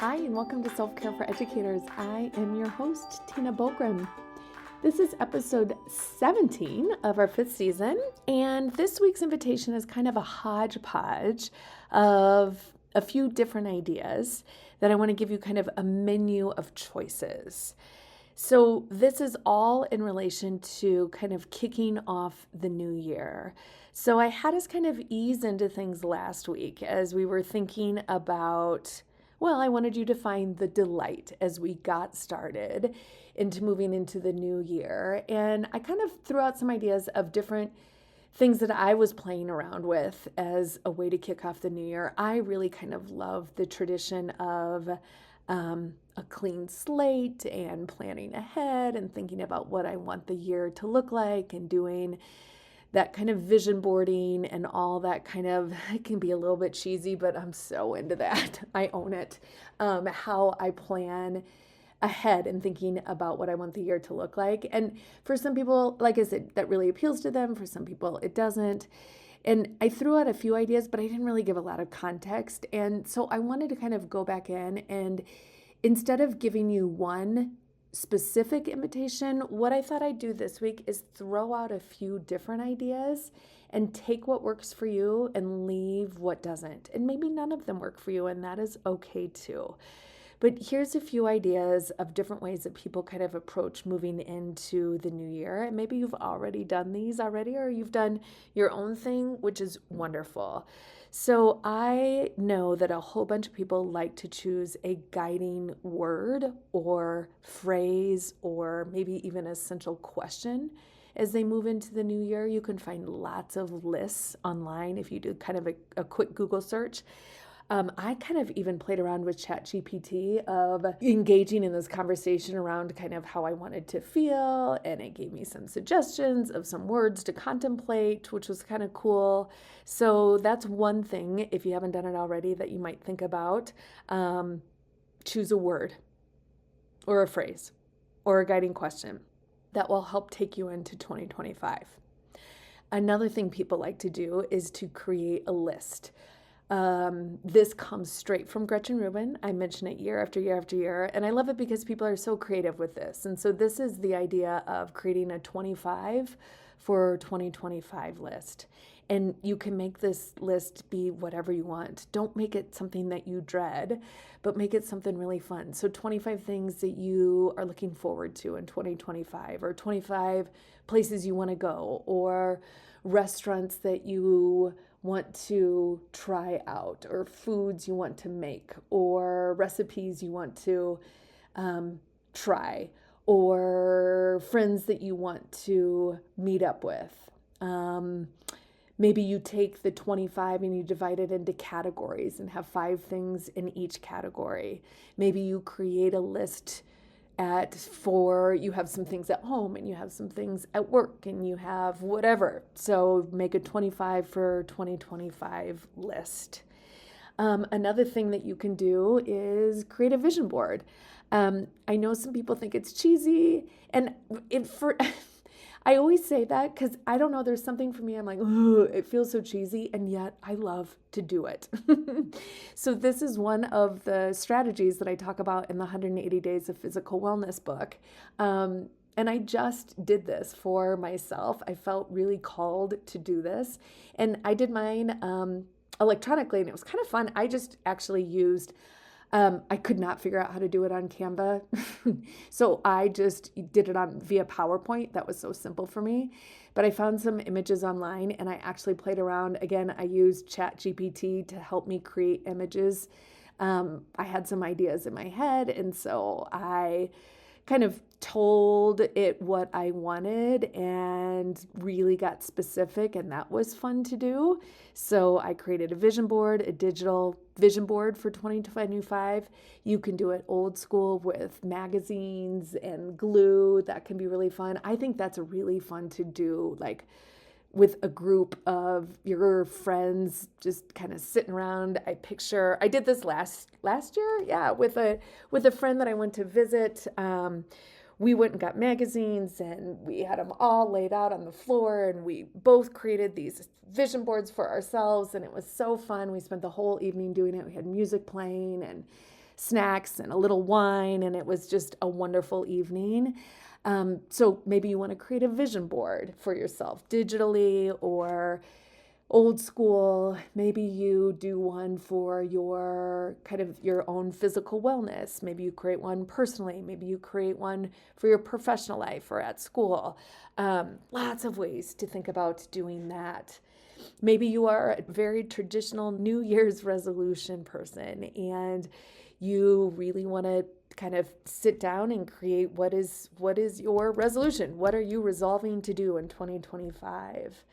Hi, and welcome to Self-Care for Educators. I am your host, Tina Bogren. This is episode 17 of our 5th season, and this week's invitation is kind of a hodgepodge of a few different ideas that I want to give you kind of a menu of choices. So this is all in relation to kind of kicking off the new year. So I had us kind of ease into things last week as we were thinking about, well, I wanted you to find the delight as we got started into moving into the new year. And I kind of threw out some ideas of different things that I was playing around with as a way to kick off the new year. I really kind of love the tradition of a clean slate and planning ahead and thinking about what I want the year to look like and doing that kind of vision boarding and all that kind of, it can be a little bit cheesy, but I'm so into that. I own it. How I plan ahead and thinking about what I want the year to look like. And for some people, like I said, that really appeals to them. For some people, it doesn't. And I threw out a few ideas, but I didn't really give a lot of context. And so I wanted to kind of go back in and instead of giving you one specific invitation, what I thought I'd do this week is throw out a few different ideas and take what works for you and leave what doesn't. And maybe none of them work for you, and that is okay too. But here's a few ideas of different ways that people kind of approach moving into the new year. And maybe you've already done these already, or you've done your own thing, which is wonderful. So I know that a whole bunch of people like to choose a guiding word or phrase or maybe even an essential question as they move into the new year. You can find lots of lists online if you do kind of a quick Google search. I kind of even played around with ChatGPT of engaging in this conversation around kind of how I wanted to feel, and it gave me some suggestions of some words to contemplate, which was kind of cool. So that's one thing, if you haven't done it already, that you might think about. Choose a word or a phrase or a guiding question that will help take you into 2025. Another thing people like to do is to create a list. This comes straight from Gretchen Rubin. I mention it year after year after year, and I love it because people are so creative with this. And so this is the idea of creating a 25 for 2025 list. And you can make this list be whatever you want. Don't make it something that you dread, but make it something really fun. So 25 things that you are looking forward to in 2025, or 25 places you want to go, or restaurants that you want to try out, or foods you want to make, or recipes you want to try, or friends that you want to meet up with. Maybe you take the 25 and you divide it into categories and have 5 things in each category. Maybe you create a list you have some things at home and you have some things at work and you have whatever. So make a 25 for 2025 list. Another thing that you can do is create a vision board. I know some people think it's cheesy, and I always say that because I don't know, there's something for me, I'm like, it feels so cheesy, and yet I love to do it. So this is one of the strategies that I talk about in the 180 Days of Physical Wellness book. And I just did this for myself. I felt really called to do this. And I did mine electronically, and it was kind of fun. I just actually used I could not figure out how to do it on Canva. So I just did it via PowerPoint. That was so simple for me. But I found some images online and I actually played around. Again, I used ChatGPT to help me create images. I had some ideas in my head, and so I kind of told it what I wanted and really got specific, and that was fun to do. So I created a vision board, a digital vision board for 2025. You can do it old school with magazines and glue. That can be really fun. I think that's really fun to do, like with a group of your friends, just kind of sitting around. I did this last year, yeah, with a friend that I went to visit. We went and got magazines and we had them all laid out on the floor, and we both created these vision boards for ourselves, and it was so fun. We spent the whole evening doing it. We had music playing, and snacks and a little wine, and it was just a wonderful evening. So maybe you want to create a vision board for yourself digitally or old school. Maybe you do one for your kind of your own physical wellness. Maybe you create one personally. Maybe you create one for your professional life or at school. Lots of ways to think about doing that. Maybe you are a very traditional New Year's resolution person and you really want to kind of sit down and create what is your resolution? What are you resolving to do in 2025?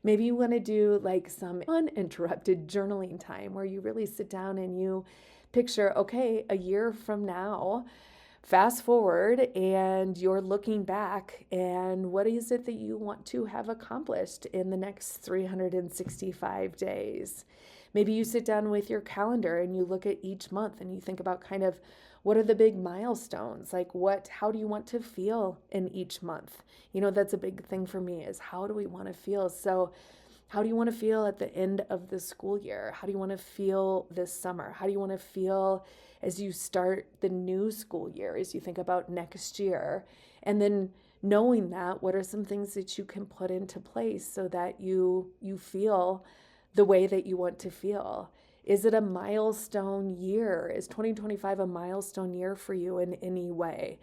Maybe you want to do like some uninterrupted journaling time where you really sit down and you picture, okay, a year from now, fast forward, and you're looking back, and what is it that you want to have accomplished in the next 365 days? Maybe you sit down with your calendar and you look at each month and you think about kind of what are the big milestones? Like how do you want to feel in each month? That's a big thing for me is how do we want to feel? So how do you want to feel at the end of the school year? How do you want to feel this summer? How do you want to feel as you start the new school year, as you think about next year? And then knowing that, what are some things that you can put into place so that you feel the way that you want to feel? Is it a milestone year? Is 2025 a milestone year for you in any way?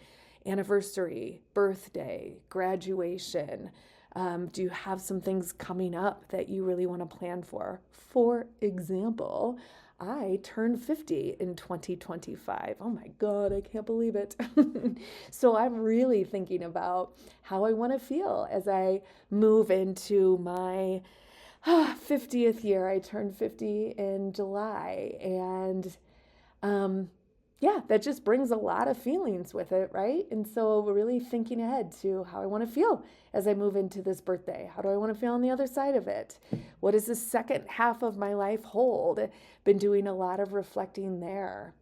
Anniversary, birthday, graduation? Do you have some things coming up that you really want to plan for? For example, I turned 50 in 2025. Oh my God, I can't believe it. So I'm really thinking about how I want to feel as I move into my 50th year. I turned 50 in July, and that just brings a lot of feelings with it, right? And so we're really thinking ahead to how I want to feel as I move into this birthday. How do I want to feel on the other side of it? What does the second half of my life hold? Been doing a lot of reflecting there.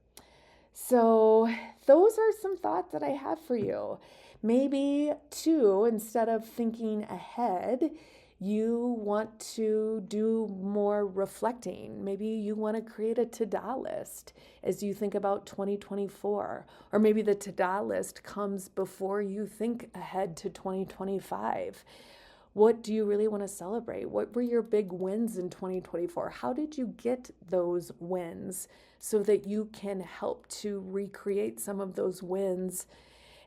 So those are some thoughts that I have for you. Maybe too, instead of thinking ahead, you want to do more reflecting. Maybe you want to create a to-do list as you think about 2024. Or maybe the to-do list comes before you think ahead to 2025. What do you really want to celebrate? What were your big wins in 2024? How did you get those wins so that you can help to recreate some of those wins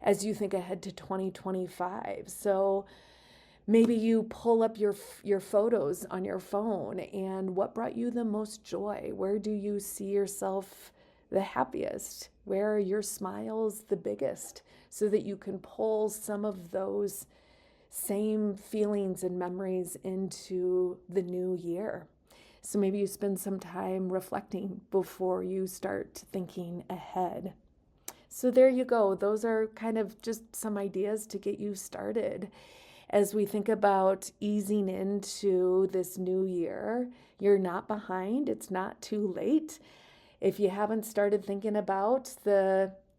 as you think ahead to 2025? So maybe you pull up your photos on your phone and what brought you the most joy? Where do you see yourself the happiest? Where are your smiles the biggest? So that you can pull some of those same feelings and memories into the new year. So maybe you spend some time reflecting before you start thinking ahead. So there you go. Those are kind of just some ideas to get you started. As we think about easing into this new year, you're not behind. It's not too late. If you haven't started thinking about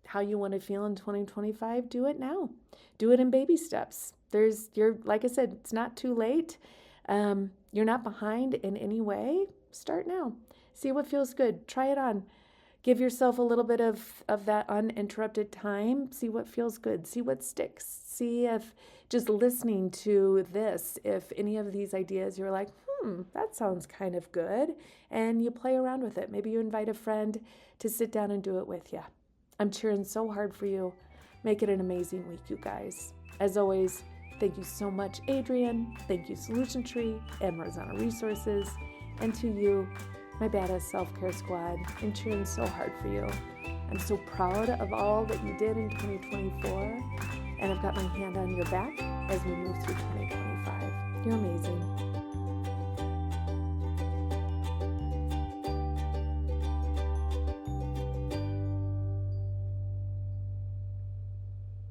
how you want to feel in 2025, do it now. Do it in baby steps. Like I said, it's not too late. You're not behind in any way. Start now. See what feels good. Try it on. Give yourself a little bit of that uninterrupted time. See what feels good. See what sticks. See if just listening to this, if any of these ideas you're like, that sounds kind of good, and you play around with it. Maybe you invite a friend to sit down and do it with you. I'm cheering so hard for you. Make it an amazing week, you guys. As always, thank you so much, Adrienne. Thank you, Solution Tree and Marzana Resources. And to you, my Badass Self-Care Squad. I'm cheering so hard for you. I'm so proud of all that you did in 2024. And I've got my hand on your back as we move through 2025. You're amazing.